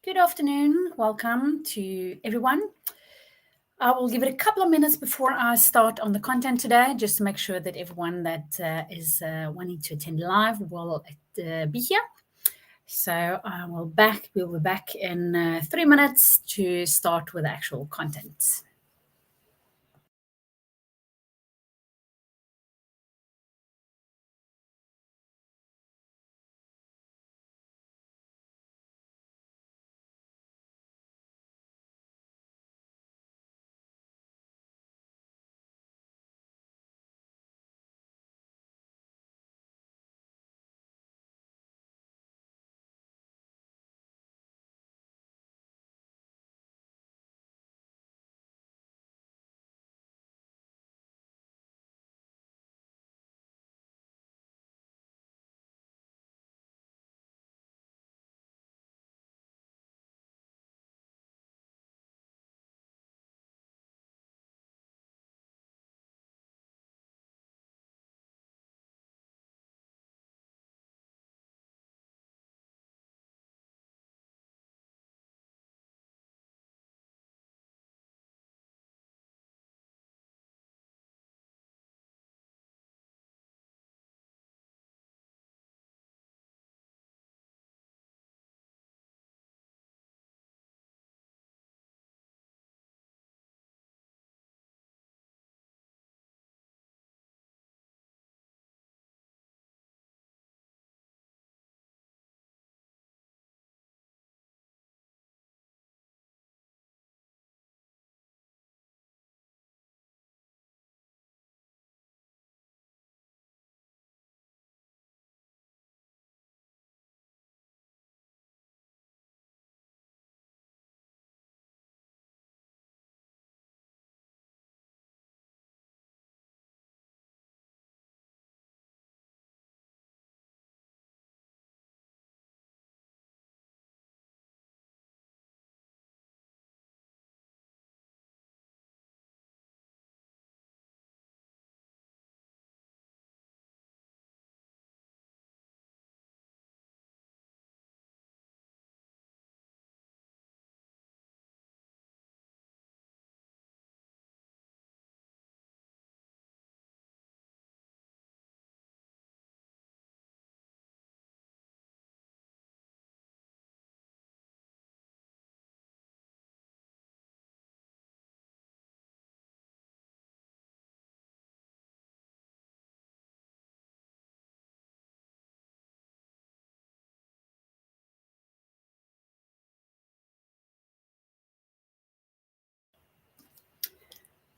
Good afternoon. Welcome to everyone. I will give it a couple of minutes before I start on the content today, just to make sure that everyone that is wanting to attend live will be here. So we'll be back in 3 minutes to start with the actual content.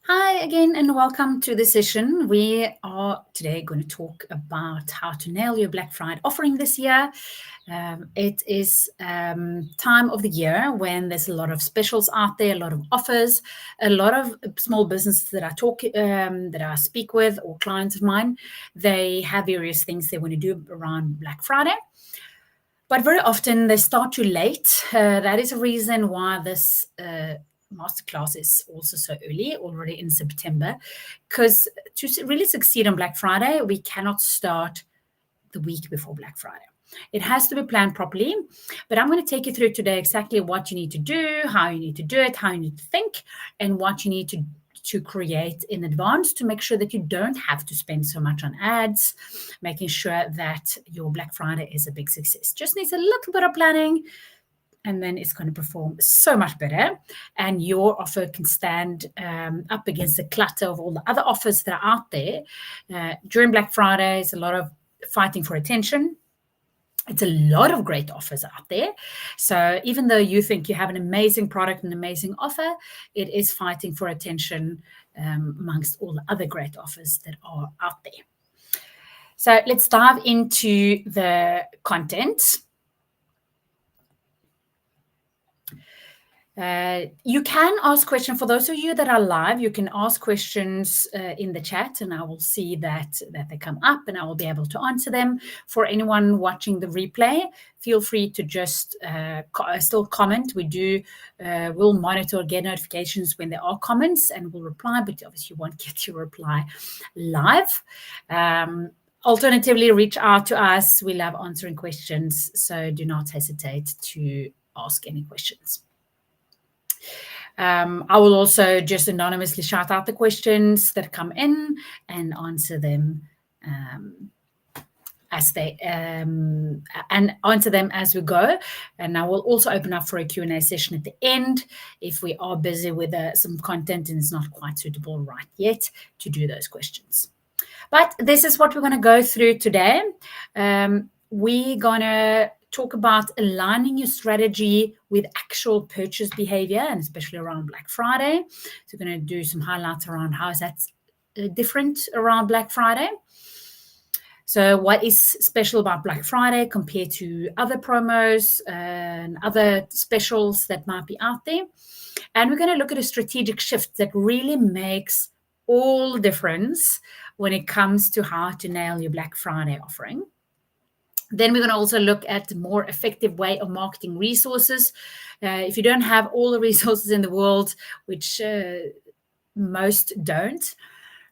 Hi again, and welcome to the session. We are today going to talk about how to nail your Black Friday offering this year. It is time of the year when there's a lot of specials out there, a lot of offers, a lot of small businesses that I speak with, or clients of mine. They have various things they want to do around Black Friday. But very often they start too late. That is a reason why this masterclass is also so early, already in September, because to really succeed on Black Friday, we cannot start the week before Black Friday. It has to be planned properly. But I'm going to take you through today exactly what you need to do, how you need to do it, how you need to think, and what you need to create in advance to make sure that you don't have to spend so much on ads, making sure that your Black Friday is a big success. Just needs a little bit of planning, and then it's going to perform so much better. And your offer can stand up against the clutter of all the other offers that are out there. During Black Friday, it's a lot of fighting for attention. It's a lot of great offers out there. So even though you think you have an amazing product, an amazing offer, it is fighting for attention amongst all the other great offers that are out there. So let's dive into the content. You can ask questions. For those of you that are live, you can ask questions in the chat, and I will see that they come up, and I will be able to answer them. For anyone watching the replay, feel free to just still comment. We'll monitor, get notifications when there are comments, and we'll reply, but obviously you won't get your reply live. Alternatively, reach out to us. We love answering questions, so do not hesitate to ask any questions. I will also just anonymously shout out the questions that come in and answer them as we go. And I will also open up for a Q&A session at the end if we are busy with some content and it's not quite suitable right yet to do those questions. But this is what we're going to go through today. We're going to talk about aligning your strategy with actual purchase behavior, and especially around Black Friday. So we're going to do some highlights around how is that different around Black Friday. So what is special about Black Friday compared to other promos and other specials that might be out there? And we're going to look at a strategic shift that really makes all the difference when it comes to how to nail your Black Friday offering. Then we're going to also look at a more effective way of marketing resources. If you don't have all the resources in the world, which most don't,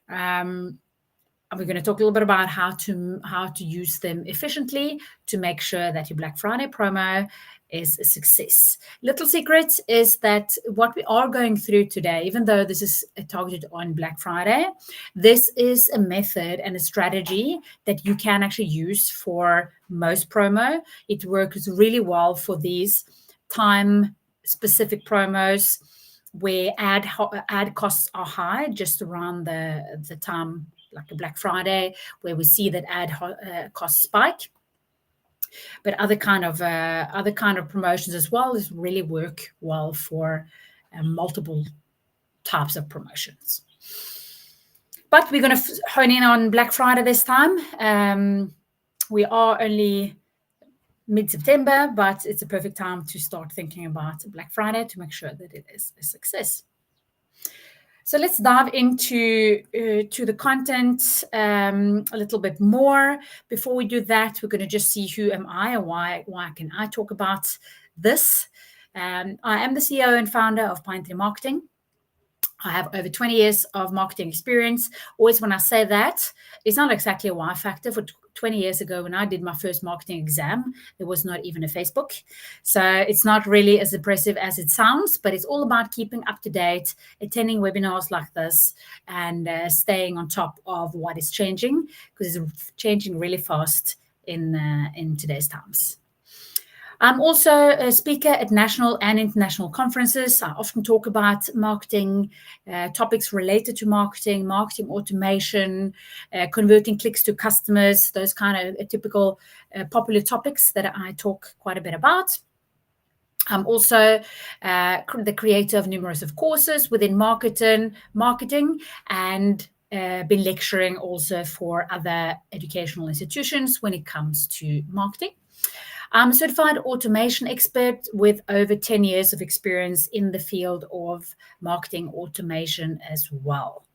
we're going to talk a little bit about how to use them efficiently to make sure that your Black Friday promo is a success. Little secret is that what we are going through today, even though this is targeted on Black Friday, this is a method and a strategy that you can actually use for most promo. It works really well for these time-specific promos where ad costs are high, just around the time like a Black Friday, where we see that ad costs spike. But other kind of promotions as well is really work well for multiple types of promotions. But we're going to hone in on Black Friday this time. We are only mid-September, but it's a perfect time to start thinking about Black Friday to make sure that it is a success. So let's dive into to the content a little bit more. Before we do that, we're going to just see who am I and why can I talk about this. I am the CEO and founder of Pine Tree Marketing. I have over 20 years of marketing experience. Always when I say that, it's not exactly a wow factor. For 20 years ago, when I did my first marketing exam, there was not even a Facebook. So it's not really as impressive as it sounds, but it's all about keeping up to date, attending webinars like this, and staying on top of what is changing, because it's changing really fast in today's times. I'm also a speaker at national and international conferences. I often talk about marketing, topics related to marketing automation, converting clicks to customers, those kind of typical popular topics that I talk quite a bit about. I'm also the creator of numerous of courses within marketing and been lecturing also for other educational institutions when it comes to marketing. I'm a certified automation expert with over 10 years of experience in the field of marketing automation as well.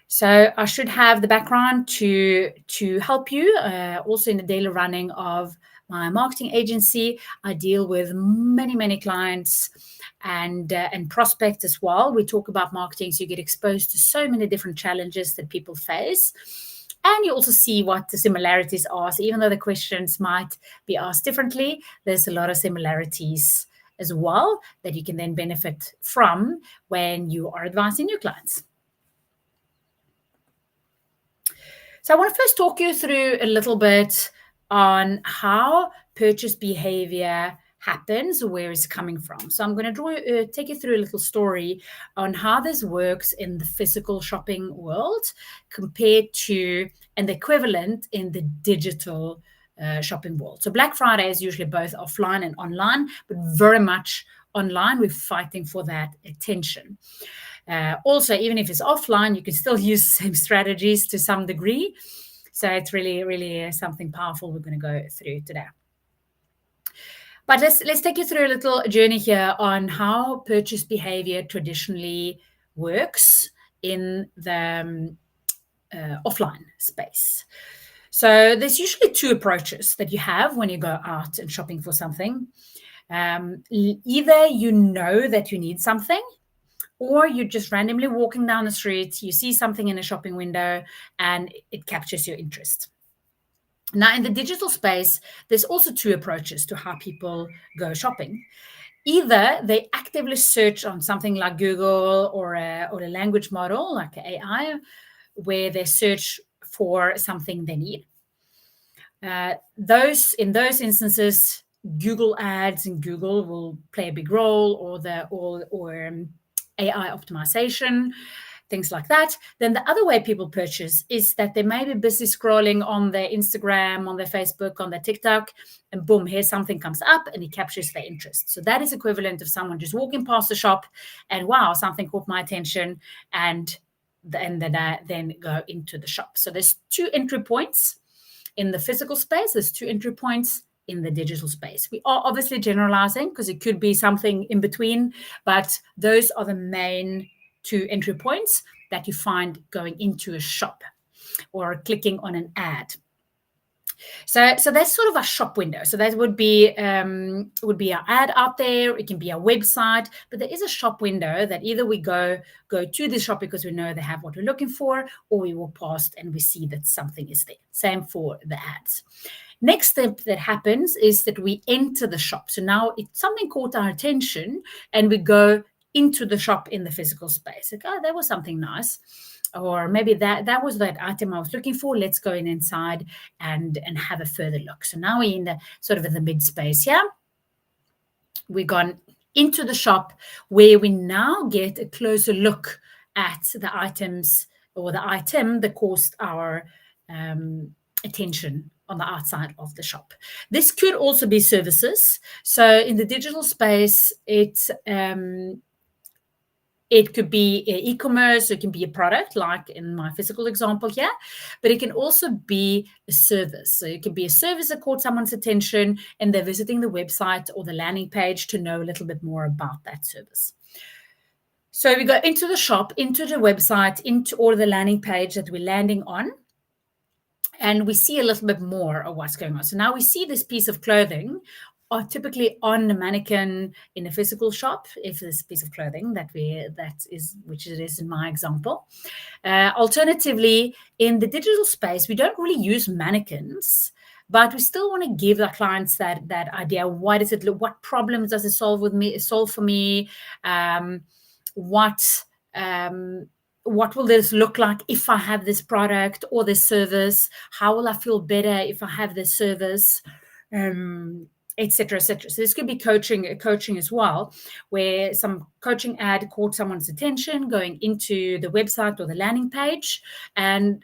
So I should have the background to help you. Also in the daily running of my marketing agency, I deal with many clients and prospects as well. We talk about marketing, so you get exposed to so many different challenges that people face. And you also see what the similarities are. So even though the questions might be asked differently, there's a lot of similarities as well that you can then benefit from when you are advising your clients. So I want to first talk you through a little bit on how purchase behavior happens, where it's coming from. So I'm going to take you through a little story on how this works in the physical shopping world compared to and the equivalent in the digital shopping world. So Black Friday is usually both offline and online, but very much online. We're fighting for that attention. Also, even if it's offline, you can still use the same strategies to some degree. So it's really something powerful we're going to go through today. But let's take you through a little journey here on how purchase behavior traditionally works in the offline space. So there's usually two approaches that you have when you go out and shopping for something. Either you know that you need something, or you're just randomly walking down the street, you see something in a shopping window, and it captures your interest. Now, in the digital space, there's also two approaches to how people go shopping. Either they actively search on something like Google or a language model like AI, where they search for something they need. In those instances, Google ads and Google will play a big role, or AI optimization, things like that. Then the other way people purchase is that they may be busy scrolling on their Instagram, on their Facebook, on their TikTok, and boom, here something comes up and it captures their interest. So that is equivalent of someone just walking past the shop and wow, something caught my attention, and then go into the shop. So there's two entry points in the physical space, there's two entry points in the digital space. We are obviously generalizing because it could be something in between, but those are the main two entry points that you find going into a shop or clicking on an ad. So that's sort of a shop window. So that would be our ad out there. It can be our website, but there is a shop window that either we go to the shop because we know they have what we're looking for, or we walk past and we see that something is there. Same for the ads. Next step that happens is that we enter the shop. So now something caught our attention and we go into the shop in the physical space. Like, oh, that was something nice. Or maybe that was that item I was looking for. Let's go inside and have a further look. So now we're in the sort of in the mid space here. We've gone into the shop where we now get a closer look at the items or the item that caused our attention on the outside of the shop. This could also be services. So in the digital space, it could be e-commerce, it can be a product, like in my physical example here, but it can also be a service. So it can be a service that caught someone's attention and they're visiting the website or the landing page to know a little bit more about that service. So we go into the shop, into the website, into all the landing page that we're landing on, and we see a little bit more of what's going on. So now we see this piece of clothing are typically on the mannequin in a physical shop, if there's a piece of clothing which it is in my example. Alternatively, in the digital space, we don't really use mannequins, but we still want to give our clients that idea. What does it look? What problems does it solve for me? What will this look like if I have this product or this service? How will I feel better if I have this service? Etc., etc. So this could be coaching as well, where some coaching ad caught someone's attention going into the website or the landing page, and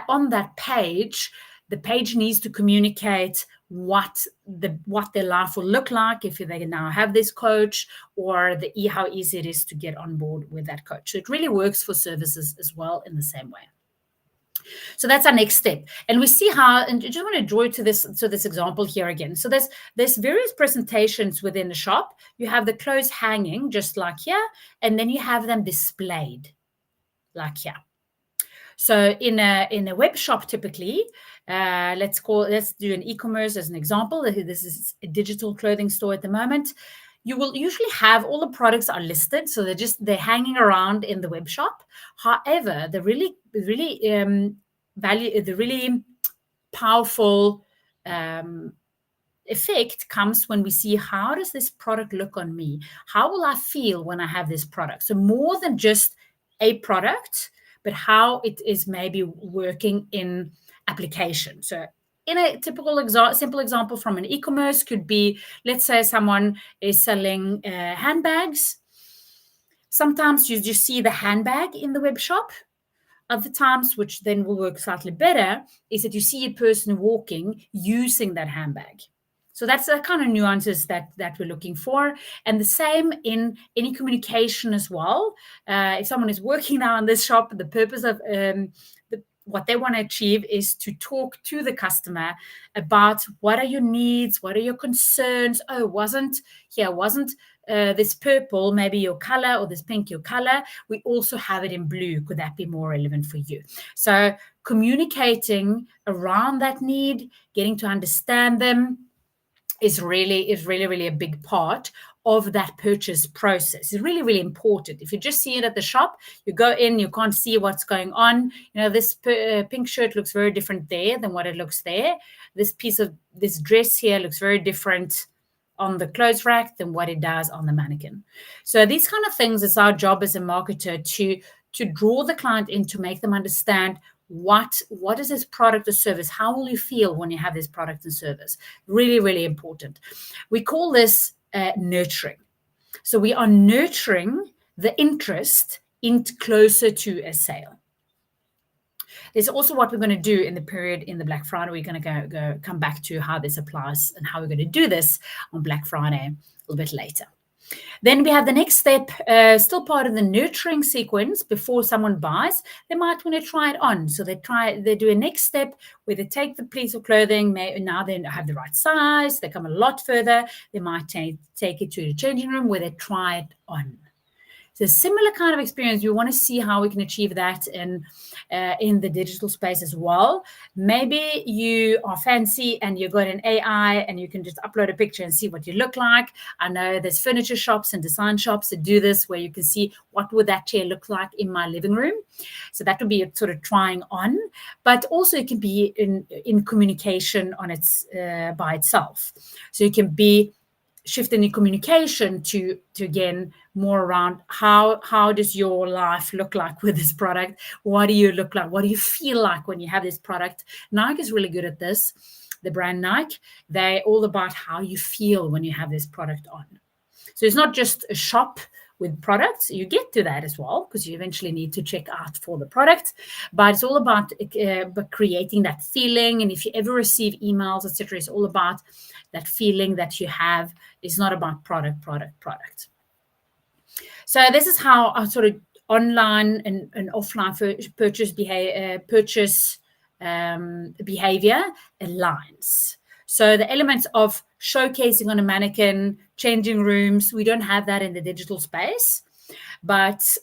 on that page, the page needs to communicate what their life will look like if they now have this coach, or how easy it is to get on board with that coach. So it really works for services as well in the same way. So that's our next step. And we see how, and I just want to draw to this example here again. So there's various presentations within the shop. You have the clothes hanging just like here, and then you have them displayed like here. So in a web shop, typically, let's do an e-commerce as an example. This is a digital clothing store at the moment. You will usually have all the products are listed, so they're hanging around in the web shop. However, the really powerful effect comes when we see, how does this product look on me? How will I feel when I have this product? So more than just a product, but how it is maybe working in application. So in a typical simple example from an e-commerce could be, let's say someone is selling handbags. Sometimes you just see the handbag in the web shop. Other times, which then will work slightly better, is that you see a person walking using that handbag. So that's the kind of nuances that we're looking for. And the same in any communication as well. If someone is working now in this shop, the purpose of what they want to achieve is to talk to the customer about what are your needs, what are your concerns. Oh, wasn't this purple maybe your color, or this pink your color? We also have it in blue. Could that be more relevant for you? So communicating around that need, getting to understand them, is really a big part of that purchase process. It's really, really important. If you just see it at the shop, you go in, you can't see what's going on. This pink shirt looks very different there than what it looks there. This dress here looks very different on the clothes rack than what it does on the mannequin. So these kind of things, is our job as a marketer to draw the client in, to make them understand what is this product or service, how will you feel when you have this product and service. Really, really important. We call this nurturing. So we are nurturing the interest into closer to a sale. There's also what we're going to do in the period in the Black Friday. We're going to come back to how this applies and how we're going to do this on Black Friday a little bit later. Then we have the next step, still part of the nurturing sequence. Before someone buys, they might want to try it on. So they do a next step where they take the piece of clothing. Now they have the right size. They come a lot further. They might take it to the changing room where they try it on. So similar kind of experience. We want to see how we can achieve that in the digital space as well. Maybe you are fancy and you've got an AI and you can just upload a picture and see what you look like. I know there's furniture shops and design shops that do this, where you can see what would that chair look like in my living room. So that would be a sort of trying on, but also it can be in communication on its by itself. So you can be shifting in communication to again more around how does your life look like with this product? What do you look like? What do you feel like when you have this product? Nike is really good at this. The brand Nike, they're all about how you feel when you have this product on. So it's not just a shop with products. You get to that as well, because you eventually need to check out for the product, but it's all about creating that feeling. And if you ever receive emails, etc., it's all about that feeling that you have. It's not about product. So this is how our sort of online and offline purchase behavior aligns. So the elements of showcasing on a mannequin, changing rooms, we don't have that in the digital space. But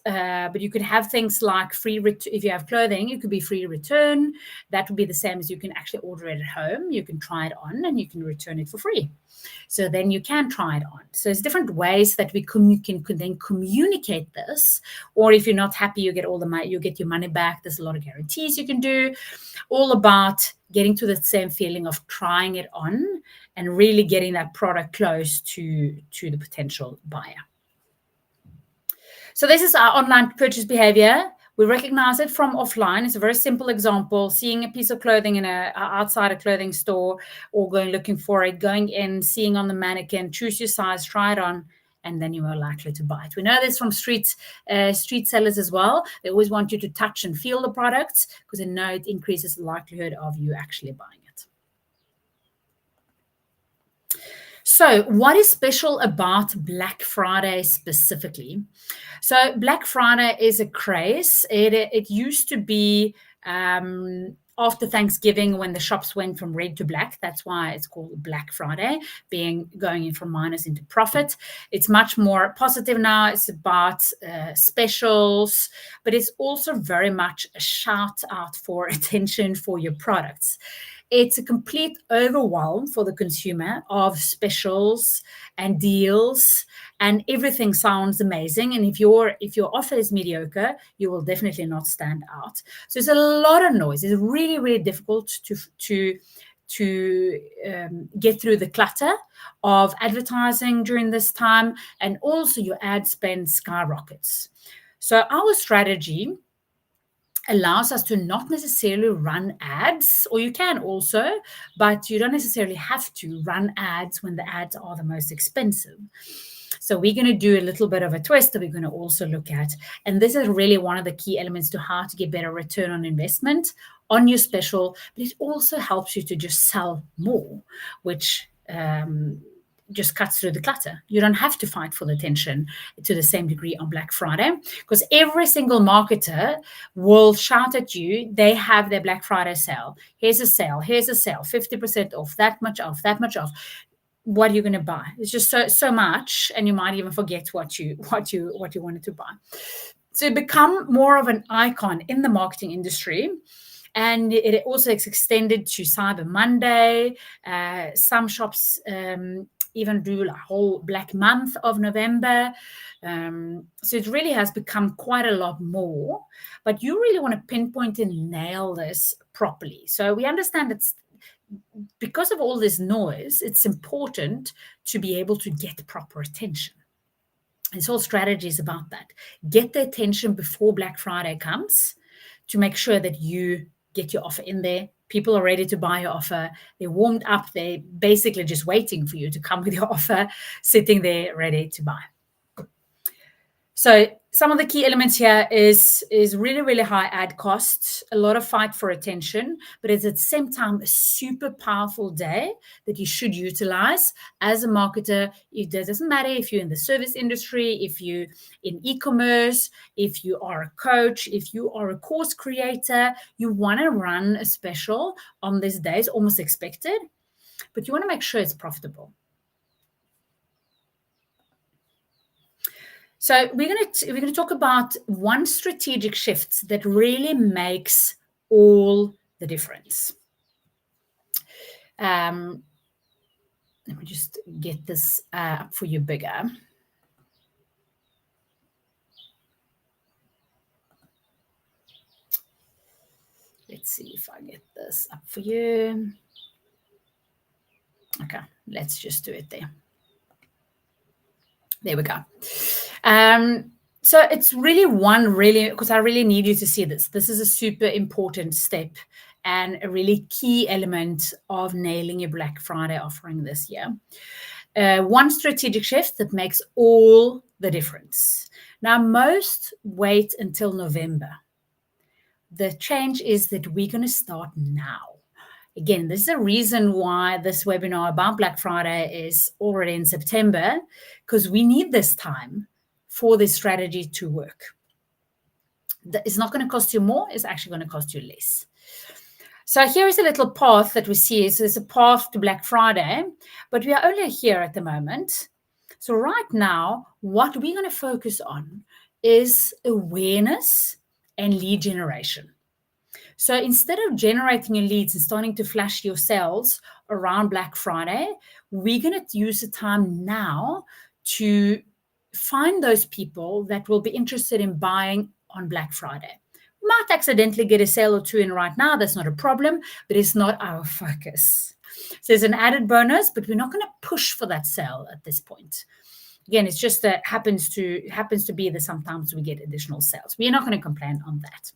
you could have things like if you have clothing, it could be free return. That would be the same as you can actually order it at home. You can try it on and you can return it for free. So then you can try it on. So there's different ways that we can then communicate this. Or if you're not happy, you get your money back. There's a lot of guarantees you can do. All about getting to the same feeling of trying it on and really getting that product close to the potential buyer. So this is our online purchase behavior. We recognize it from offline. It's a very simple example: seeing a piece of clothing outside a clothing store, or looking for it, going in, seeing on the mannequin, choose your size, try it on, and then you are likely to buy it. We know this from street sellers as well. They always want you to touch and feel the products, because they know it increases the likelihood of you actually buying it. So what is special about Black Friday specifically? So Black Friday is a craze. It used to be after Thanksgiving, when the shops went from red to black. That's why it's called Black Friday, going in from minus into profit. It's much more positive now. It's about specials, but it's also very much a shout out for attention for your products. It's a complete overwhelm for the consumer of specials and deals, and everything sounds amazing. And if your offer is mediocre, you will definitely not stand out. So it's a lot of noise. It's really, really difficult to get through the clutter of advertising during this time, and also your ad spend skyrockets. So our strategy allows us to not necessarily run ads, or you can also, but you don't necessarily have to run ads when the ads are the most expensive. So we're going to do a little bit of a twist that we're going to also look at. And this is really one of the key elements to how to get better return on investment on your special, but it also helps you to just sell more, which just cuts through the clutter. You don't have to fight for the attention to the same degree on Black Friday, because every single marketer will shout at you. They have their Black Friday sale. Here's a sale, 50% off, that much off, that much off. What are you going to buy? It's just so much, and you might even forget what you wanted to buy. So become more of an icon in the marketing industry. And it also is extended to Cyber Monday. Some shops even do a whole Black Month of November. So it really has become quite a lot more, but you really want to pinpoint and nail this properly. So we understand it's because of all this noise, it's important to be able to get proper attention. It's all strategies about that. Get the attention before Black Friday comes to make sure that you get your offer in there. People are ready to buy your offer. They're warmed up. They're basically just waiting for you to come with your offer, sitting there ready to buy. So some of the key elements here is really, really high ad costs, a lot of fight for attention, but it's at the same time a super powerful day that you should utilize as a marketer. It doesn't matter if you're in the service industry, if you're in e-commerce, if you are a coach, if you are a course creator, you want to run a special on this day. It's almost expected, but you want to make sure it's profitable. So we're going to talk about one strategic shift that really makes all the difference. Let me just get this up for you bigger. Let's see if I get this up for you. Okay, let's just do it there. There we go. So it's really because I really need you to see this. This is a super important step and a really key element of nailing your Black Friday offering this year. One strategic shift that makes all the difference. Now, most wait until November. The change is that we're going to start now. Again, this is a reason why this webinar about Black Friday is already in September, because we need this time for this strategy to work. It's not going to cost you more, it's actually going to cost you less. So here is a little path that we see. So there's a path to Black Friday, but we are only here at the moment. So right now, what we're going to focus on is awareness and lead generation. So instead of generating your leads and starting to flash your sales around Black Friday, we're going to use the time now to find those people that will be interested in buying on Black Friday. We might accidentally get a sale or two in right now. That's not a problem, but it's not our focus. So there's an added bonus, but we're not going to push for that sale at this point. Again, it's just that happens to be that sometimes we get additional sales. We're not going to complain on that.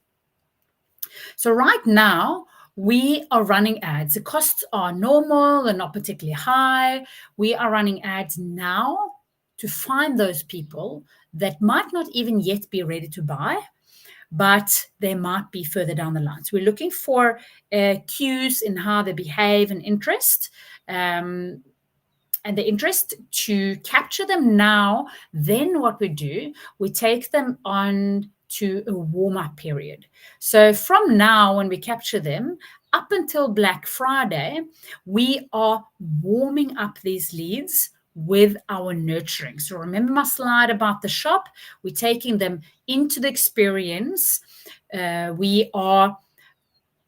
So right now, we are running ads. The costs are normal and not particularly high. We are running ads now to find those people that might not even yet be ready to buy, but they might be further down the line. So we're looking for cues in how they behave and interest, and the interest to capture them now. Then what we do, we take them on to a warm-up period. So from now, when we capture them, up until Black Friday, we are warming up these leads with our nurturing. So remember my slide about the shop? We're taking them into the experience. We are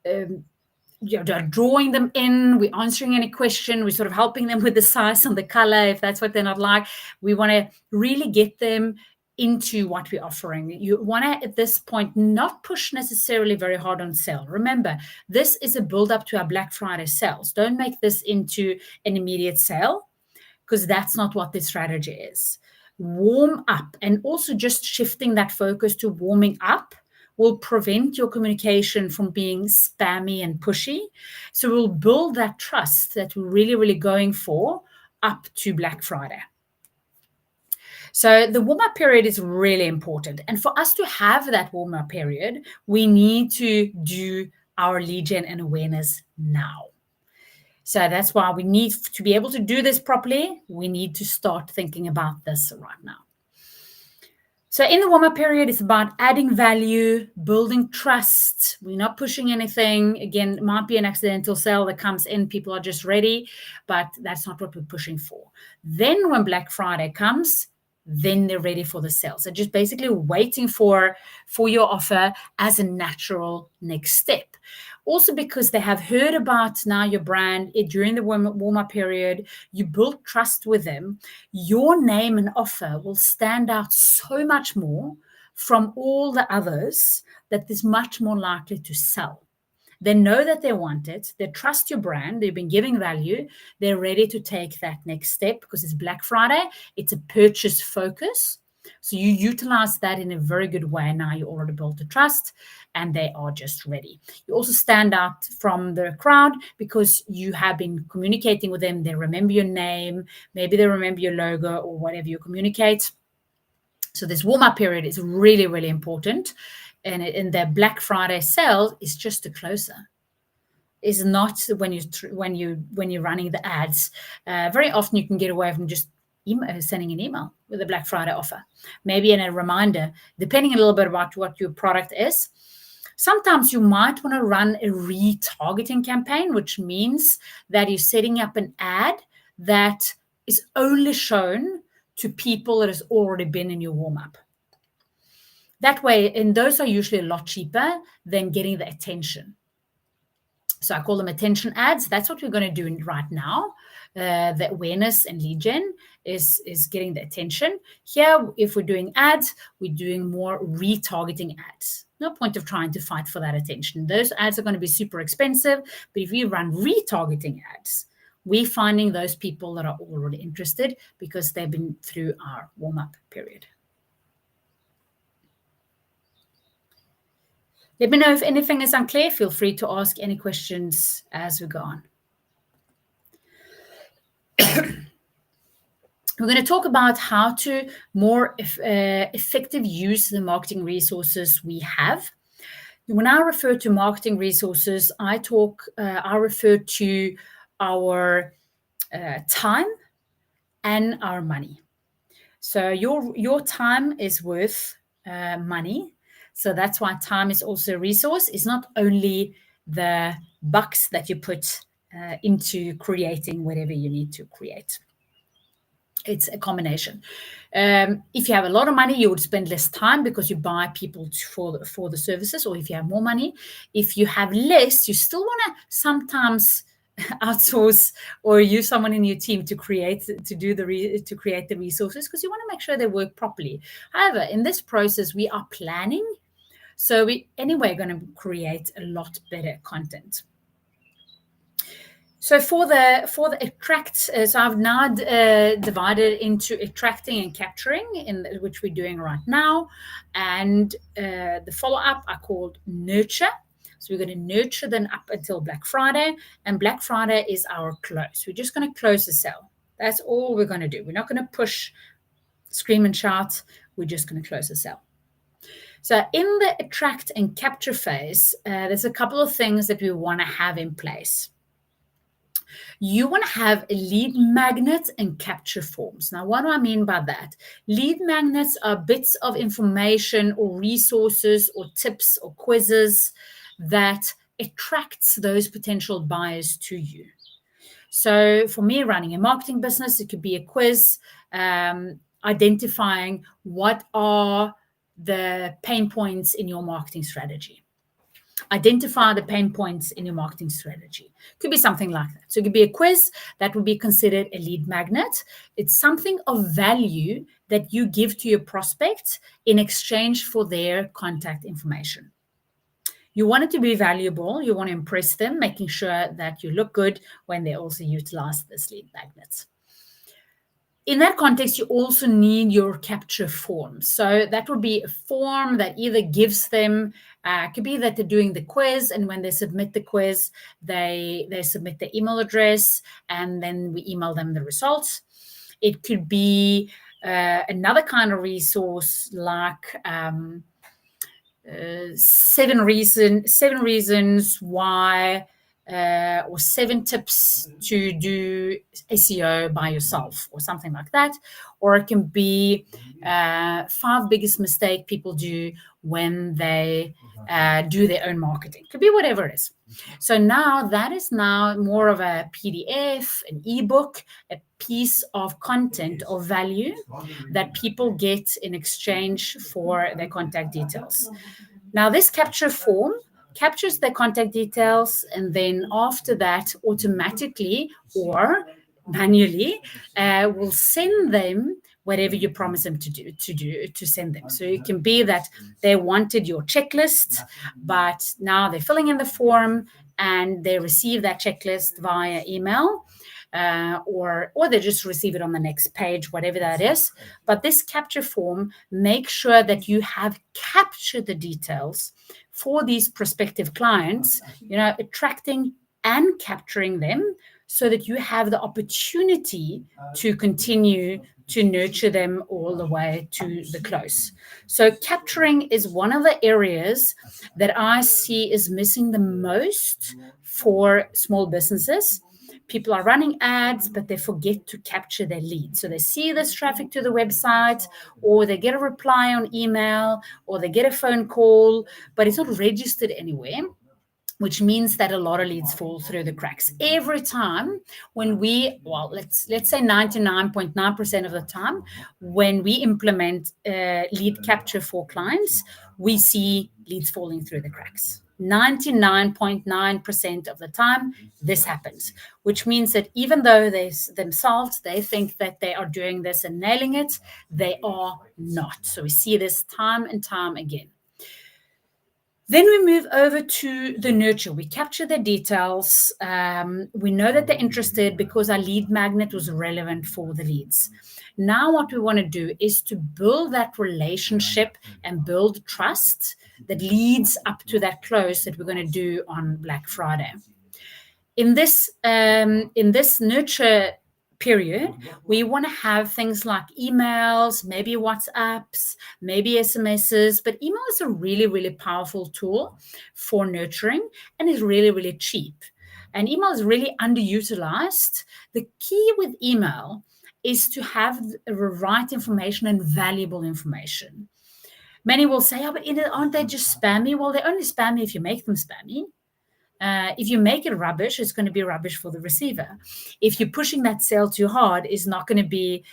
drawing them in. We're answering any question. We're sort of helping them with the size and the color, if that's what they're not like. We want to really get them into what we're offering. You want to, at this point, not push necessarily very hard on sale. Remember, this is a build-up to our Black Friday sales. Don't make this into an immediate sale, because that's not what this strategy is. Warm up, and also just shifting that focus to warming up will prevent your communication from being spammy and pushy. So we'll build that trust that we're really, really going for up to Black Friday. So the warm-up period is really important. And for us to have that warm-up period, we need to do our lead gen and awareness now. So that's why we need to be able to do this properly. We need to start thinking about this right now. So in the warm-up period, it's about adding value, building trust. We're not pushing anything. Again, it might be an accidental sale that comes in. People are just ready, but that's not what we're pushing for. Then when Black Friday comes, then they're ready for the sale. So just basically waiting for your offer as a natural next step. Also because they have heard about now your brand during the warm-up period, you build trust with them, your name and offer will stand out so much more from all the others that is much more likely to sell. They know that they want it. They trust your brand. They've been giving value. They're ready to take that next step because it's Black Friday. It's a purchase focus. So you utilize that in a very good way. Now you already built the trust and they are just ready. You also stand out from the crowd because you have been communicating with them. They remember your name. Maybe they remember your logo or whatever you communicate. So this warm-up period is really, really important. And in the Black Friday sale is just a closer. Is not when you're running the ads. Very often you can get away from just sending an email with a Black Friday offer, maybe in a reminder, depending a little bit about what your product is. Sometimes you might want to run a retargeting campaign, which means that you're setting up an ad that is only shown to people that has already been in your warm-up. That way, and those are usually a lot cheaper than getting the attention. So I call them attention ads. That's what we're going to do right now. The awareness and lead gen is getting the attention. Here, if we're doing ads, we're doing more retargeting ads. No point of trying to fight for that attention. Those ads are going to be super expensive. But if we run retargeting ads, we're finding those people that are already interested because they've been through our warm-up period. Let me know if anything is unclear. Feel free to ask any questions as we go on. We're going to talk about how to more effective use the marketing resources we have. When I refer to marketing resources, I refer to our time and our money. So your time is worth money. So that's why time is also a resource. It's not only the bucks that you put into creating whatever you need to create. It's a combination. If you have a lot of money, you would spend less time because you buy people for the services, or if you have more money. If you have less, you still want to sometimes outsource or use someone in your team to create the resources because you want to make sure they work properly. However, in this process, we are planning. So we anyway going to create a lot better content. So for the attract, so I've now divided into attracting and capturing, which we're doing right now, and the follow-up I called nurture. So we're going to nurture them up until Black Friday, and Black Friday is our close. We're just going to close the sale. That's all we're going to do. We're not going to push, scream and shout. We're just going to close the sale. So in the attract and capture phase, there's a couple of things that we want to have in place. You want to have a lead magnet and capture forms. Now, what do I mean by that? Lead magnets are bits of information or resources or tips or quizzes that attracts those potential buyers to you. So for me, running a marketing business, it could be a quiz, identifying what are the pain points in your marketing strategy. Identify the pain points in your marketing strategy. Could be something like that. So it could be a quiz that would be considered a lead magnet. It's something of value that you give to your prospect in exchange for their contact information. You want it to be valuable. You want to impress them, making sure that you look good when they also utilize this lead magnet. In that context, you also need your capture form. So that would be a form that either gives them, could be that they're doing the quiz, and when they submit the quiz, they submit the email address, and then we email them the results. It could be another kind of resource like 7 reasons why, or 7 tips to do SEO by yourself, or something like that. Or it can be 5 biggest mistake people do when they do their own marketing. Could be whatever it is. So now that is now more of a PDF, an ebook, a piece of content of value that people get in exchange for their contact details. Now, this capture form captures their contact details, and then after that, automatically or manually, will send them whatever you promise them to send them. So it can be that they wanted your checklist, but now they're filling in the form and they receive that checklist via email. Or they just receive it on the next page, whatever that is. But this capture form makes sure that you have captured the details for these prospective clients, attracting and capturing them so that you have the opportunity to continue to nurture them all the way to the close. So capturing is one of the areas that I see is missing the most for small businesses. People are running ads, but they forget to capture their leads. So they see this traffic to the website, or they get a reply on email, or they get a phone call, but it's not registered anywhere, which means that a lot of leads fall through the cracks. Every time when let's say 99.9% of the time, when we implement lead capture for clients, we see leads falling through the cracks. 99.9% of the time, this happens, which means that even though they themselves, they think that they are doing this and nailing it, they are not. So we see this time and time again. Then we move over to the nurture. We capture the details. We know that they're interested because our lead magnet was relevant for the leads. Now what we want to do is to build that relationship and build trust that leads up to that close that we're going to do on Black Friday. In this nurture period, we want to have things like emails, maybe WhatsApps, maybe SMSs, but email is a really, really powerful tool for nurturing and is really, really cheap. And email is really underutilized. The key with email is to have the right information and valuable information. Many will say, but aren't they just spammy? Well, they're only spammy if you make them spammy. If you make it rubbish, it's going to be rubbish for the receiver. If you're pushing that sale too hard, it's not going to be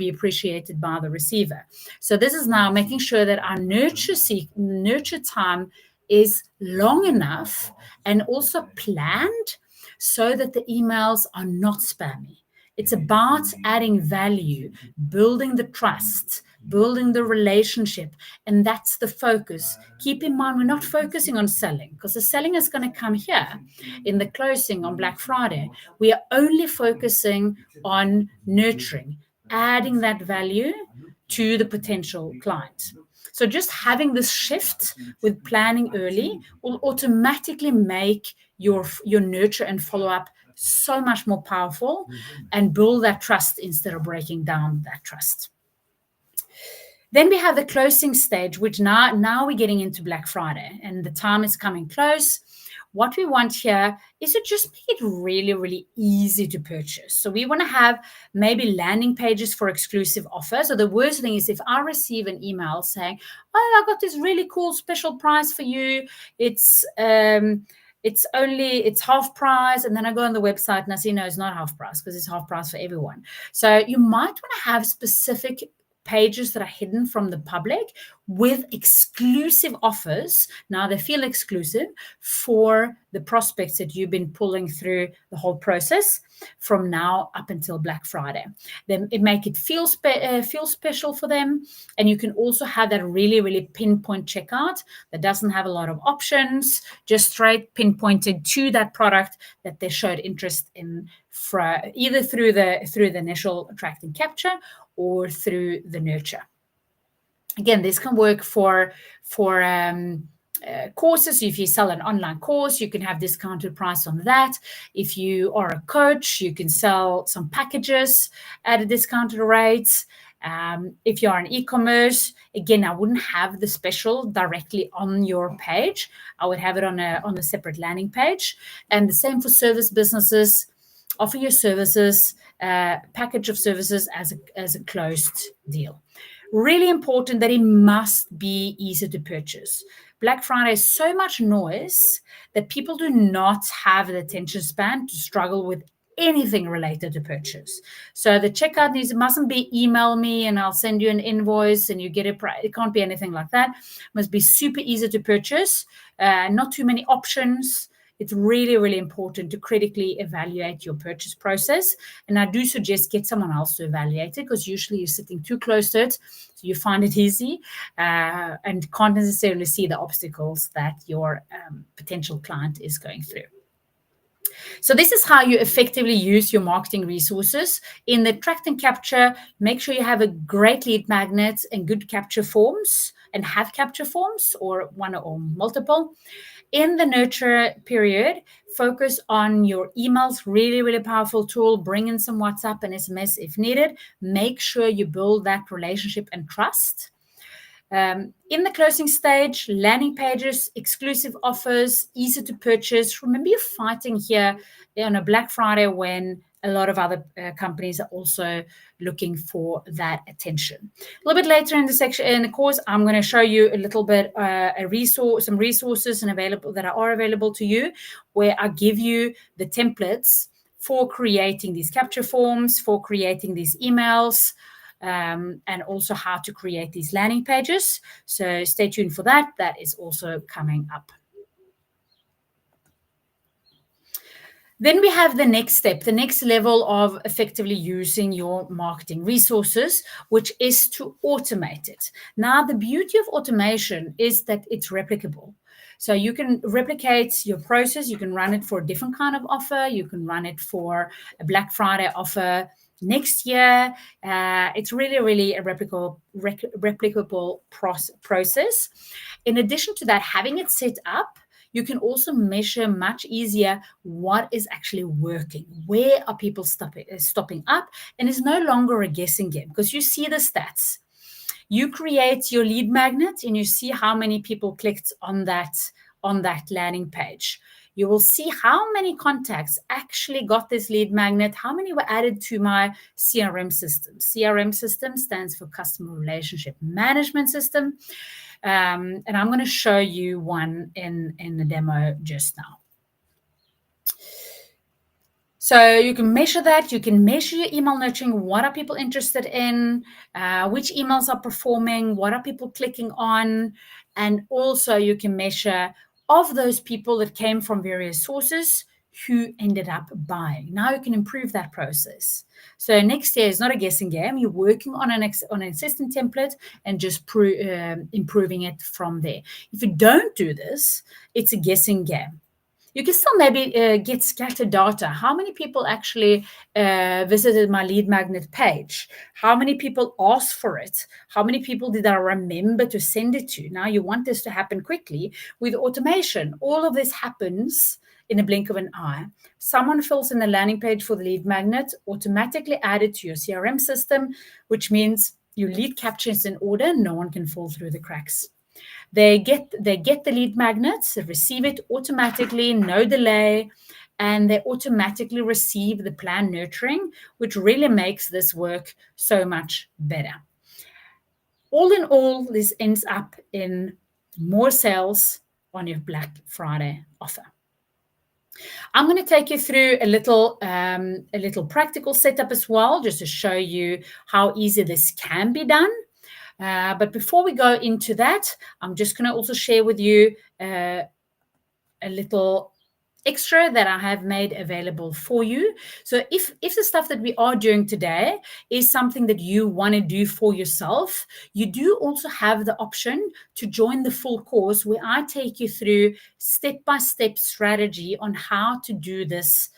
appreciated by the receiver. So this is now making sure that our nurture time is long enough and also planned so that the emails are not spammy. It's about adding value, building the trust, building the relationship, and that's the focus. Keep in mind, we're not focusing on selling because the selling is going to come here in the closing on Black Friday. We are only focusing on nurturing, adding that value to the potential client. So just having this shift with planning early will automatically make your nurture and follow-up so much more powerful and build that trust instead of breaking down that trust. Then we have the closing stage, which now we're getting into Black Friday and the time is coming close. What we want here is to just make it really, really easy to purchase. So we want to have maybe landing pages for exclusive offers. So the worst thing is if I receive an email saying, I got this really cool special price for you. It's half price. And then I go on the website and I see, no, it's not half price because it's half price for everyone. So you might want to have specific pages that are hidden from the public with exclusive offers. Now they feel exclusive for the prospects that you've been pulling through the whole process from now up until Black Friday. Then it make it feel special for them. And you can also have that really, really pinpoint checkout that doesn't have a lot of options, just straight pinpointed to that product that they showed interest in, either through the initial attracting capture or through the nurture. Again, this can work for courses. If you sell an online course, you can have discounted price on that. If you are a coach, you can sell some packages at a discounted rate. If you're an e-commerce, again, I wouldn't have the special directly on your page. I would have it on a separate landing page. And the same for service businesses. Offer your services, package of services as a closed deal. Really important that it must be easy to purchase. Black Friday is so much noise that people do not have the attention span to struggle with anything related to purchase. So the checkout mustn't be email me and I'll send you an invoice and you get it. It can't be anything like that. It must be super easy to purchase, not too many options. It's really, really important to critically evaluate your purchase process. And I do suggest get someone else to evaluate it, because usually you're sitting too close to it, so you find it easy and can't necessarily see the obstacles that your potential client is going through. So this is how you effectively use your marketing resources. In the attract and capture, make sure you have a great lead magnet and good capture forms, and have capture forms, or one or multiple. In the nurture period, focus on your emails, really, really powerful tool. Bring in some WhatsApp and SMS if needed. Make sure you build that relationship and trust. In the closing stage, landing pages, exclusive offers, easy to purchase. Remember, you're fighting here on a Black Friday when a lot of other companies are also looking for that attention. A little bit later in the section, in the course, I'm going to show you a little bit some resources and that are available to you, where I give you the templates for creating these capture forms, for creating these emails, and also how to create these landing pages. So stay tuned for that. That is also coming up. Then we have the next step, the next level of effectively using your marketing resources, which is to automate it. Now, the beauty of automation is that it's replicable. So you can replicate your process. You can run it for a different kind of offer. You can run it for a Black Friday offer next year. It's really, really a replicable process. In addition to that, having it set up, you can also measure much easier what is actually working. Where are people stopping up? And it's no longer a guessing game, because you see the stats. You create your lead magnet and you see how many people clicked on that landing page. You will see how many contacts actually got this lead magnet, how many were added to my CRM system. CRM system stands for Customer Relationship Management System. And I'm going to show you one in the demo just now. So you can measure that. You can measure your email nurturing. What are people interested in? Which emails are performing? What are people clicking on? And also you can measure, of those people that came from various sources, who ended up buying. Now you can improve that process. So next year is not a guessing game. You're working on an existing template and just improving it from there. If you don't do this, it's a guessing game. You can still maybe get scattered data. How many people actually visited my lead magnet page? How many people asked for it? How many people did I remember to send it to? Now you want this to happen quickly. With automation, all of this happens in a blink of an eye. Someone fills in the landing page for the lead magnet, automatically added to your CRM system, which means your lead capture is in order. No one can fall through the cracks. They get the lead magnets, they receive it automatically, no delay, and they automatically receive the planned nurturing, which really makes this work so much better. All in all, this ends up in more sales on your Black Friday offer. I'm going to take you through a little practical setup as well, just to show you how easy this can be done. But before we go into that, I'm just going to also share with you a little extra that I have made available for you. So if the stuff that we are doing today is something that you want to do for yourself, you do also have the option to join the full course, where I take you through step-by-step strategy on how to do this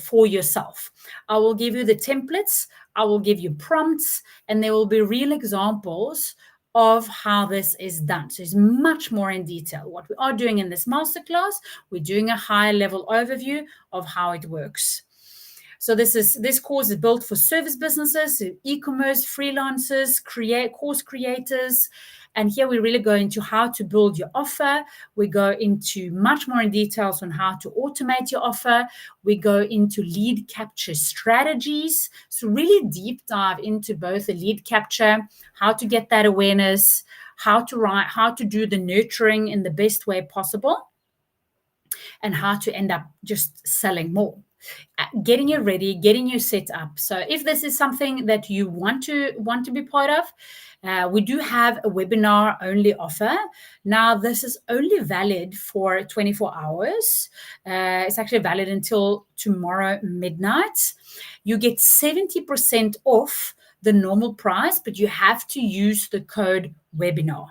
for yourself. I will give you the templates, I will give you prompts, and there will be real examples of how this is done. So it's much more in detail. What we are doing in this masterclass, we're doing a high level overview of how it works. So this course is built for service businesses, e-commerce, freelancers, course creators, And here we really go into how to build your offer. We go into much more in details on how to automate your offer. We go into lead capture strategies. So really deep dive into both the lead capture, how to get that awareness, how to do the nurturing in the best way possible, and how to end up just selling more. Getting you ready, getting you set up. So if this is something that you want to be part of, we do have a webinar only offer. Now, this is only valid for 24 hours. It's actually valid until tomorrow midnight. You get 70% off the normal price, but you have to use the code webinar.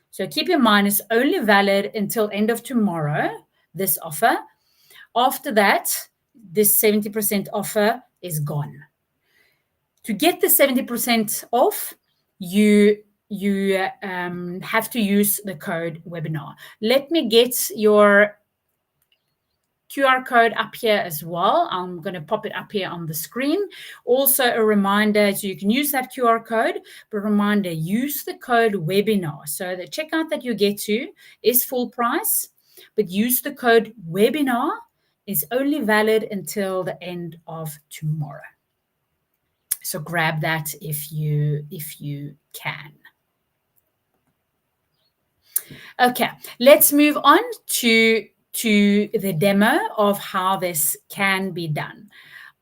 So keep in mind, it's only valid until end of tomorrow, this offer. After that, this 70% offer is gone. To get the 70% off, you have to use the code webinar. Let me get your QR code up here as well. I'm going to pop it up here on the screen. Also a reminder, so you can use that QR code, but a reminder, use the code webinar. So the checkout that you get to is full price, but use the code webinar. Is only valid until the end of tomorrow. So grab that if you can. Okay, let's move on to the demo of how this can be done.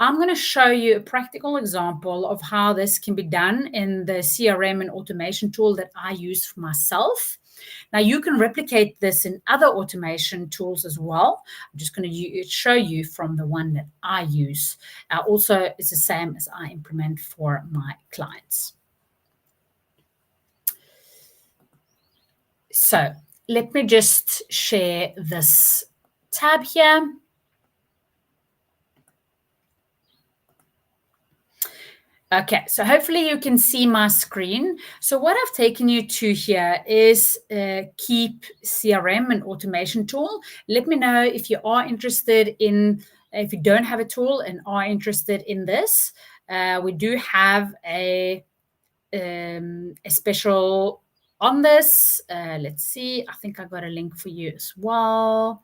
I'm going to show you a practical example of how this can be done in the CRM and automation tool that I use for myself. Now, you can replicate this in other automation tools as well. I'm just going to show you from the one that I use. Also, it's the same as I implement for my clients. So let me just share this tab here. Okay, so hopefully you can see my screen. So what I've taken you to here is Keep CRM and automation tool. Let me know if you are interested in, if you don't have a tool and are interested in this. We do have a special on this. Let's see, I think I got a link for you as well.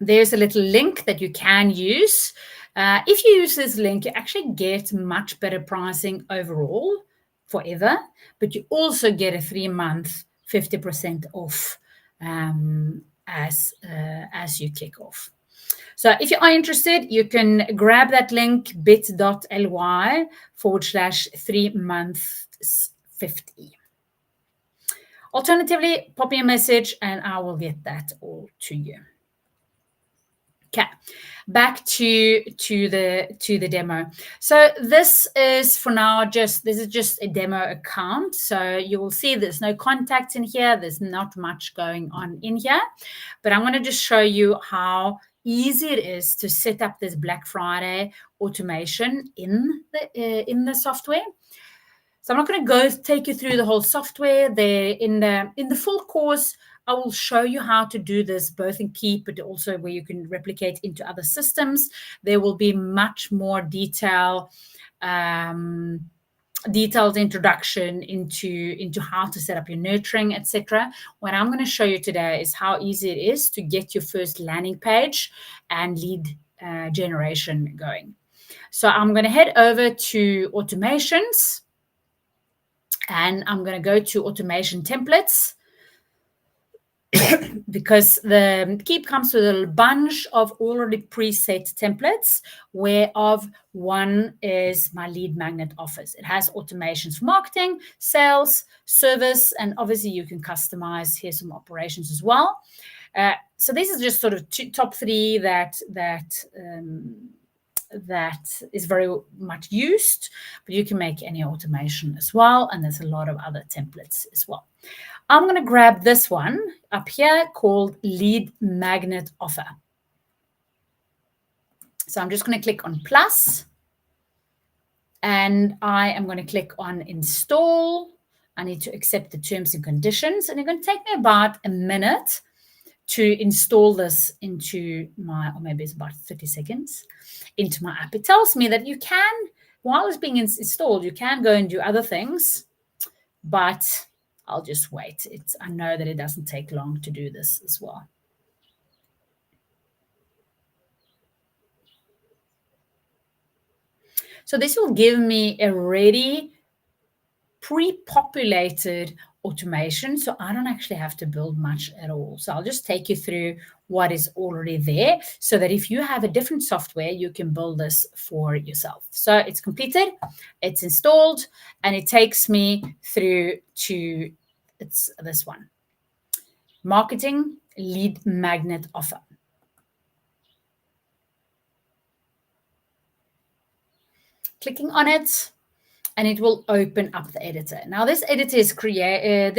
There's a little link that you can use. If you use this link, you actually get much better pricing overall forever, but you also get a 3-month 50% off as you kick off. So if you are interested, you can grab that link, bit.ly/3months50. Alternatively, pop me a message and I will get that all to you. Okay, back to the demo. So this is for now this is just a demo account. So you will see there's no contacts in here. There's not much going on in here, but I'm going to just show you how easy it is to set up this Black Friday automation in the software. So I'm not going to take you through the whole software. There in the full course, I will show you how to do this both in Keep, but also where you can replicate into other systems. There will be much more detailed introduction into how to set up your nurturing, etc. What I'm going to show you today is how easy it is to get your first landing page and lead generation going. So I'm going to head over to automations, and I'm going to go to automation templates. Because the Keep comes with a bunch of already preset templates, whereof one is my lead magnet offers. It has automations for marketing, sales, service, and obviously you can customize. Here's some operations as well. So this is just sort of top 3 that is very much used, but you can make any automation as well. And there's a lot of other templates as well. I'm going to grab this one up here called Lead Magnet Offer. So I'm just going to click on plus, and I am going to click on install. I need to accept the terms and conditions, and it's going to take me about a minute to install this into my, or maybe it's about 30 seconds, into my app. It tells me that you can while it's being installed, you can go and do other things, but I'll just wait. I know that it doesn't take long to do this as well. So this will give me a ready pre-populated automation, so I don't actually have to build much at all. So I'll just take you through what is already there, so that if you have a different software, you can build this for yourself. So it's completed, it's installed, and it takes me through to it's this one: marketing lead magnet offer. Clicking on it, and it will open up the editor. Now, this editor is template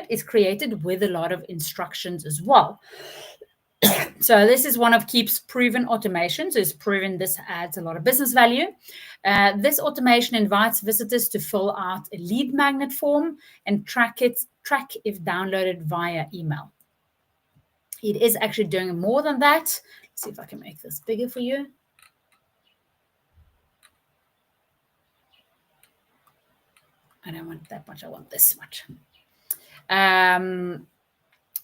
is created with a lot of instructions as well. So this is one of Keep's proven automations. It's proven this adds a lot of business value. This automation invites visitors to fill out a lead magnet form and track if downloaded via email. It is actually doing more than that. Let's see if I can make this bigger for you. I don't want that much. I want this much.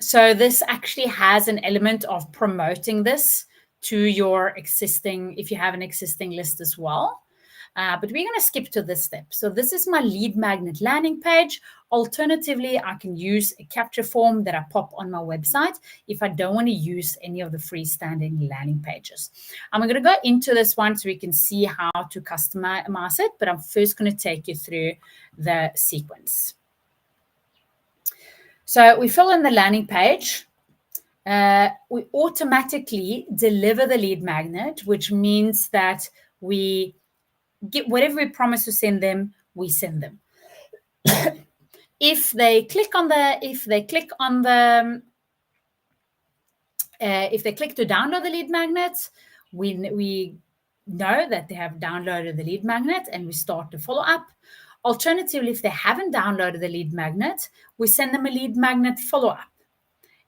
So this actually has an element of promoting this to your existing, if you have an existing list as well. But we're going to skip to this step. So this is my lead magnet landing page. Alternatively, I can use a capture form that I pop on my website if I don't want to use any of the freestanding landing pages. I'm going to go into this one so we can see how to customize it, but I'm first going to take you through the sequence. So we fill in the landing page. We automatically deliver the lead magnet, which means that we get whatever we promise to send them, we send them. If they click to download the lead magnet, we know that they have downloaded the lead magnet and we start the follow-up. Alternatively, if they haven't downloaded the lead magnet, we send them a lead magnet follow-up.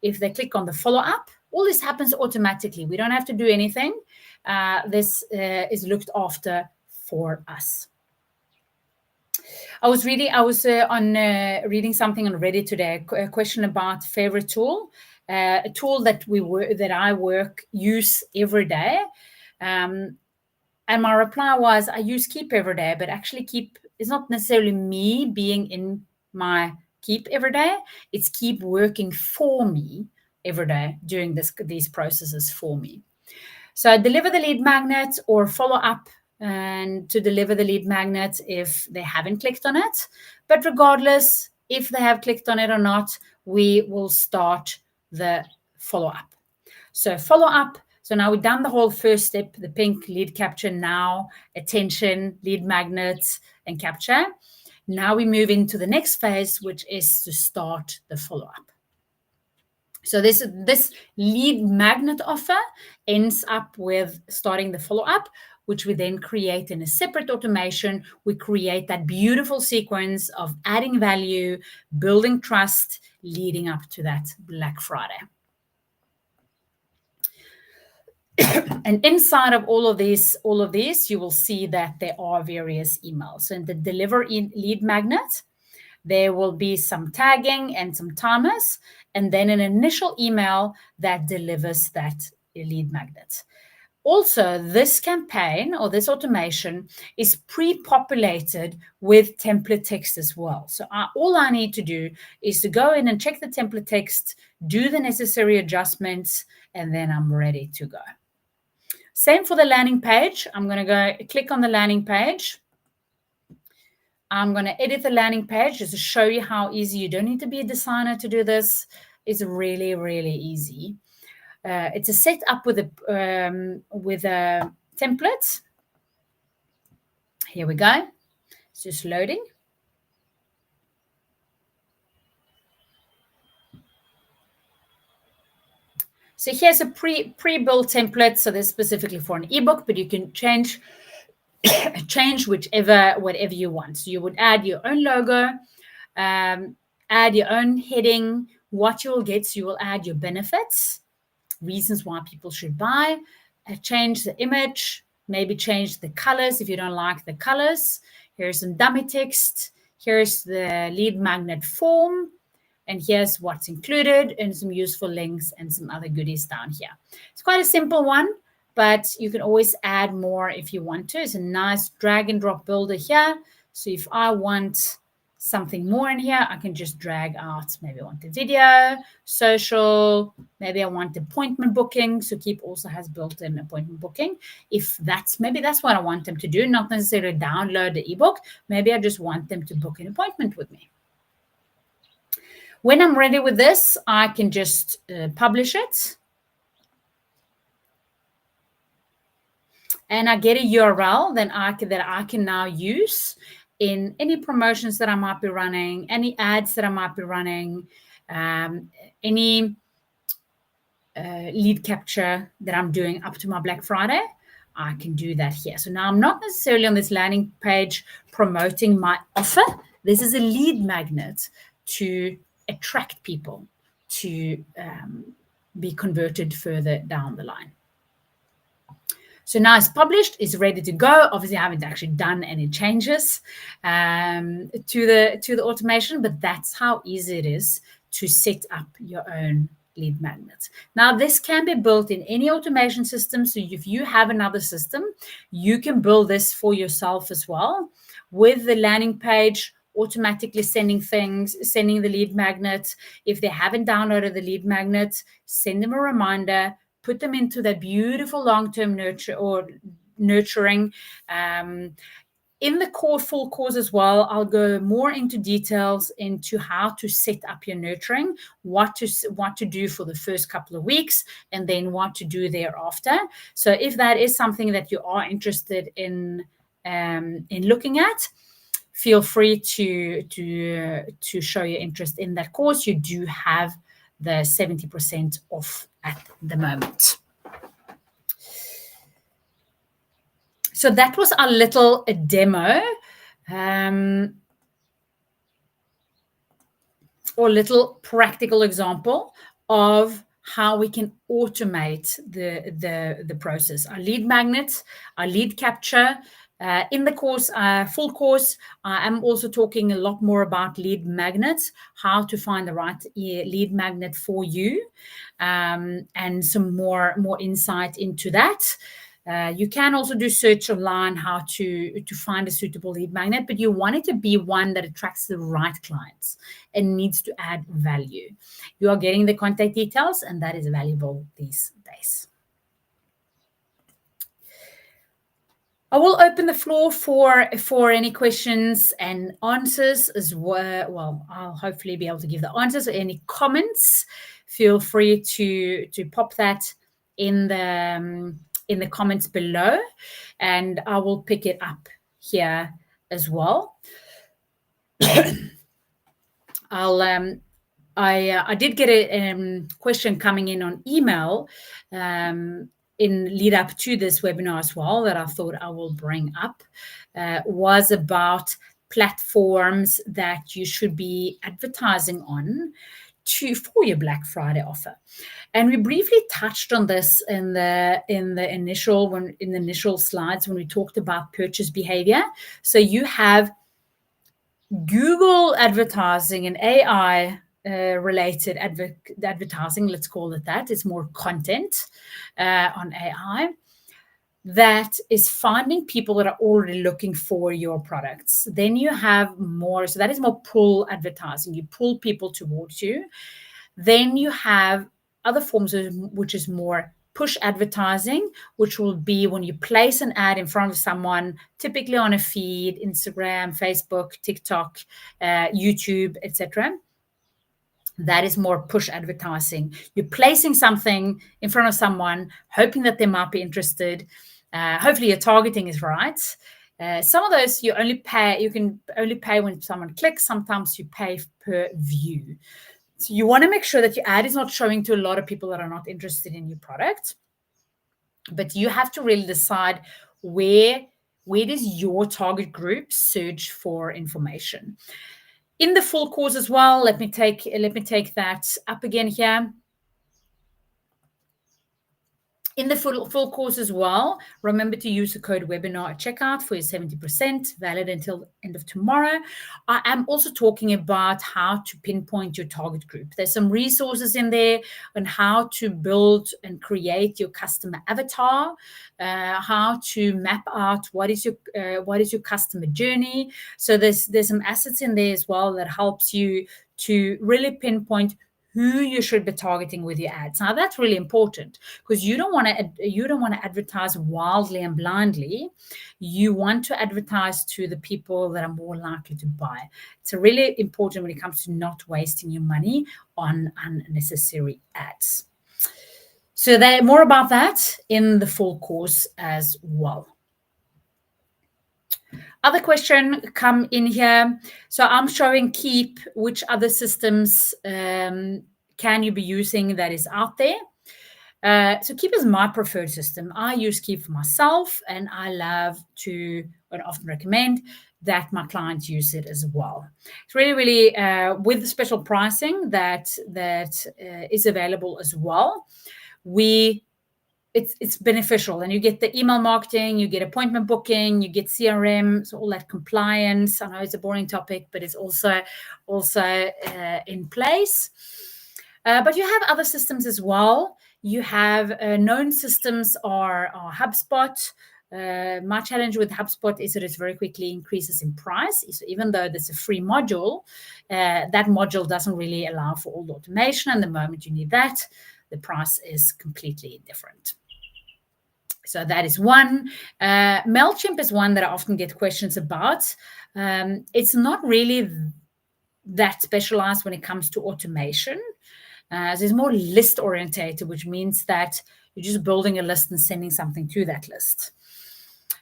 If they click on the follow-up, all this happens automatically. We don't have to do anything. This is looked after for us. I was reading something on Reddit today, a question about favorite tool, a tool that I use every day. And my reply was, I use Keep every day, but actually Keep is not necessarily me being in my Keep every day. It's Keep working for me every day, doing these processes for me. So I deliver the lead magnet or follow up and to deliver the lead magnet if they haven't clicked on it. But regardless, if they have clicked on it or not, we will start the follow-up. So follow-up. So now we've done the whole first step, the pink lead capture, now attention, lead magnets, and capture. Now we move into the next phase, which is to start the follow-up. So this lead magnet offer ends up with starting the follow-up, which we then create in a separate automation. We create that beautiful sequence of adding value, building trust, leading up to that Black Friday. And inside of all of these, you will see that there are various emails. So in the deliver lead magnet, there will be some tagging and some timers, and then an initial email that delivers that lead magnet. Also, this campaign or this automation is pre-populated with template text as well. So all I need to do is to go in and check the template text, do the necessary adjustments, and then I'm ready to go. Same for the landing page. I'm going to go click on the landing page. I'm going to edit the landing page just to show you how easy. You don't need to be a designer to do this. It's really, really easy. It's a setup with a template. Here we go. It's just loading. So here's a pre-built template. So this is specifically for an ebook, but you can change whatever you want. So you would add your own logo, add your own heading, what you will get. So you will add your benefits, reasons why people should buy, change the image, maybe change the colors if you don't like the colors. Here's some dummy text. Here's the lead magnet form. And here's what's included and some useful links and some other goodies down here. It's quite a simple one, but you can always add more if you want to. It's a nice drag and drop builder here. So if I want something more in here, I can just drag out. Maybe I want the video, social, maybe I want appointment booking. So Keep also has built-in appointment booking. Maybe that's what I want them to do, not necessarily download the ebook. Maybe I just want them to book an appointment with me. When I'm ready with this, I can just publish it. And I get a URL that I can now use in any promotions that I might be running, any ads that I might be running, any lead capture that I'm doing up to my Black Friday. I can do that here. So now I'm not necessarily on this landing page promoting my offer. This is a lead magnet to attract people to be converted further down the line. So now it's published, it's ready to go. Obviously, I haven't actually done any changes to the automation, but that's how easy it is to set up your own lead magnets. Now, this can be built in any automation system. So if you have another system, you can build this for yourself as well with the landing page automatically sending the lead magnet. If they haven't downloaded the lead magnet, send them a reminder, put them into that beautiful long-term nurturing. In the full course as well, I'll go more into details into how to set up your nurturing, what to do for the first couple of weeks, and then what to do thereafter. So if that is something that you are interested in looking at, feel free to show your interest in that course. You do have the 70% off at the moment. So that was our little demo or little practical example of how we can automate the process. Our lead magnets, our lead capture. In the course, full course, I'm also talking a lot more about lead magnets, how to find the right lead magnet for you, and some more insight into that. You can also do search online how to find a suitable lead magnet, but you want it to be one that attracts the right clients and needs to add value. You are getting the contact details, and that is valuable these days. I will open the floor for any questions and answers as well. Well, I'll hopefully be able to give the answers or any comments. Feel free to pop that in the comments below, and I will pick it up here as well. I did get a question coming in on email in lead up to this webinar as well that I thought I will bring up, was about platforms that you should be advertising on for your Black Friday offer. And we briefly touched on this in the initial slides when we talked about purchase behavior. So you have Google advertising and AI related advertising, let's call it that. It's more content on AI that is finding people that are already looking for your products. Then you have more, so that is more pull advertising. You pull people towards you. Then you have other forms which is more push advertising, which will be when you place an ad in front of someone, typically on a feed, Instagram, Facebook, TikTok, YouTube, etc. That is more push advertising. You're placing something in front of someone, hoping that they might be interested. Hopefully your targeting is right. Some of those you can only pay when someone clicks. Sometimes you pay per view. So you want to make sure that your ad is not showing to a lot of people that are not interested in your product. But you have to really decide where does your target group search for information. In the full course as well, let me take that up again here. In the full course as well, remember to use the code webinar at checkout for your 70%, valid until end of tomorrow. I am also talking about how to pinpoint your target group. There's some resources in there on how to build and create your customer avatar, how to map out what is your customer journey. So there's some assets in there as well that helps you to really pinpoint who you should be targeting with your ads. Now that's really important because you don't want to advertise wildly and blindly. You want to advertise to the people that are more likely to buy. It's really important when it comes to not wasting your money on unnecessary ads. So there more about that in the full course as well. Other question come in here. So I'm showing Keep, which other systems can you be using that is out there? So Keep is my preferred system. I use Keep for myself, and I love to, and often recommend that my clients use it as well. It's really, with special pricing that is available as well. It's beneficial, and you get the email marketing, you get appointment booking, you get CRM, so all that compliance. I know it's a boring topic, but it's also in place. But you have other systems as well. You have known systems are HubSpot. My challenge with HubSpot is that it very quickly increases in price. So even though there's a free module, that module doesn't really allow for all the automation. And the moment you need that, the price is completely different. So that is one. MailChimp is one that I often get questions about. It's not really that specialized when it comes to automation. So it's more list orientated, which means that you're just building a list and sending something to that list.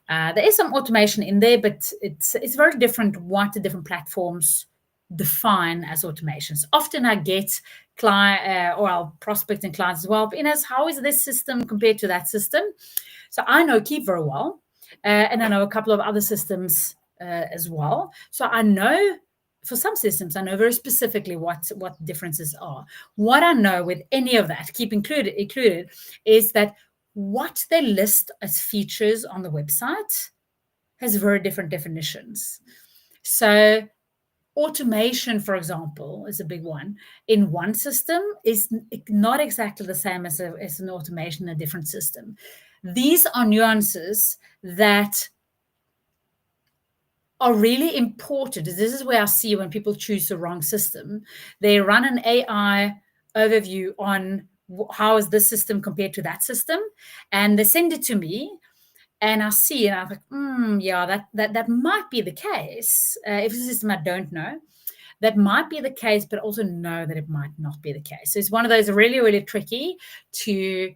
There is some automation in there, but it's very different what the different platforms define as automations. Often I get client or I'll prospect and clients as well. But Ines, how is this system compared to that system? So I know Keep very well, and I know a couple of other systems as well. So I know for some systems, I know very specifically what differences are. What I know with any of that, Keep included, is that what they list as features on the website has very different definitions. So automation, for example, is a big one. In one system is not exactly the same as an automation in a different system. These are nuances that are really important. This is where I see when people choose the wrong system. They run an AI overview on how is this system compared to that system, and they send it to me, and I see, and I'm like, yeah, that might be the case. If it's a system I don't know, that might be the case, but also know that it might not be the case. So it's one of those really, really tricky to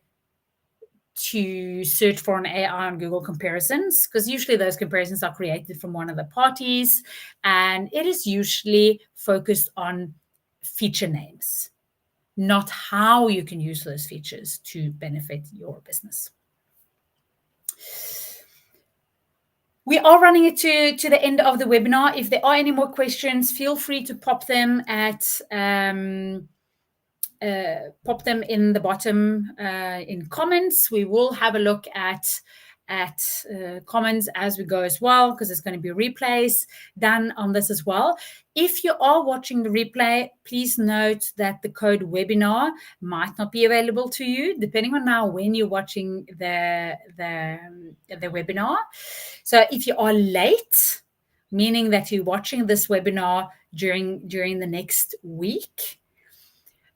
search for an AI on Google comparisons, because usually those comparisons are created from one of the parties, and it is usually focused on feature names, not how you can use those features to benefit your business. We are running it to the end of the webinar. If there are any more questions, feel free to pop them in the bottom in comments. We will have a look at comments as we go as well, because there's going to be replays done on this as well. If you are watching the replay, please note that the code webinar might not be available to you, depending on now when you're watching the webinar. So if you are late, meaning that you're watching this webinar during the next week,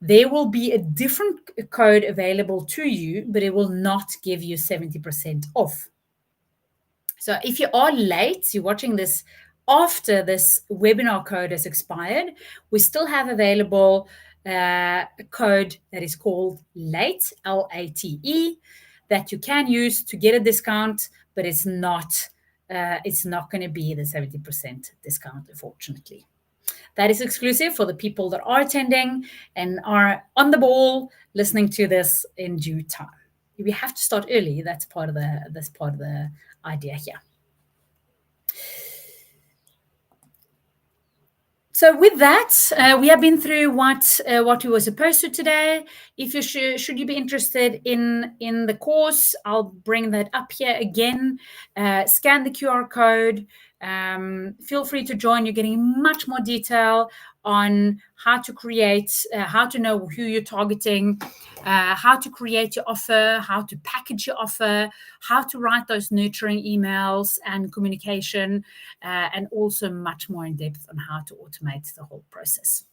there will be a different code available to you, but it will not give you 70% off. So if you are late, you're watching this after this webinar code has expired, we still have available a code that is called LATE, LATE, that you can use to get a discount, but it's not going to be the 70% discount, unfortunately. That is exclusive for the people that are attending and are on the ball listening to this in due time. We have to start early. That's part of the idea here. So with that, we have been through what we were supposed to today. If you should you be interested in the course, I'll bring that up here again. Scan the QR code. Feel free to join. You're getting much more detail on how to create, how to know who you're targeting, how to create your offer, how to package your offer, how to write those nurturing emails and communication, and also much more in depth on how to automate the whole process.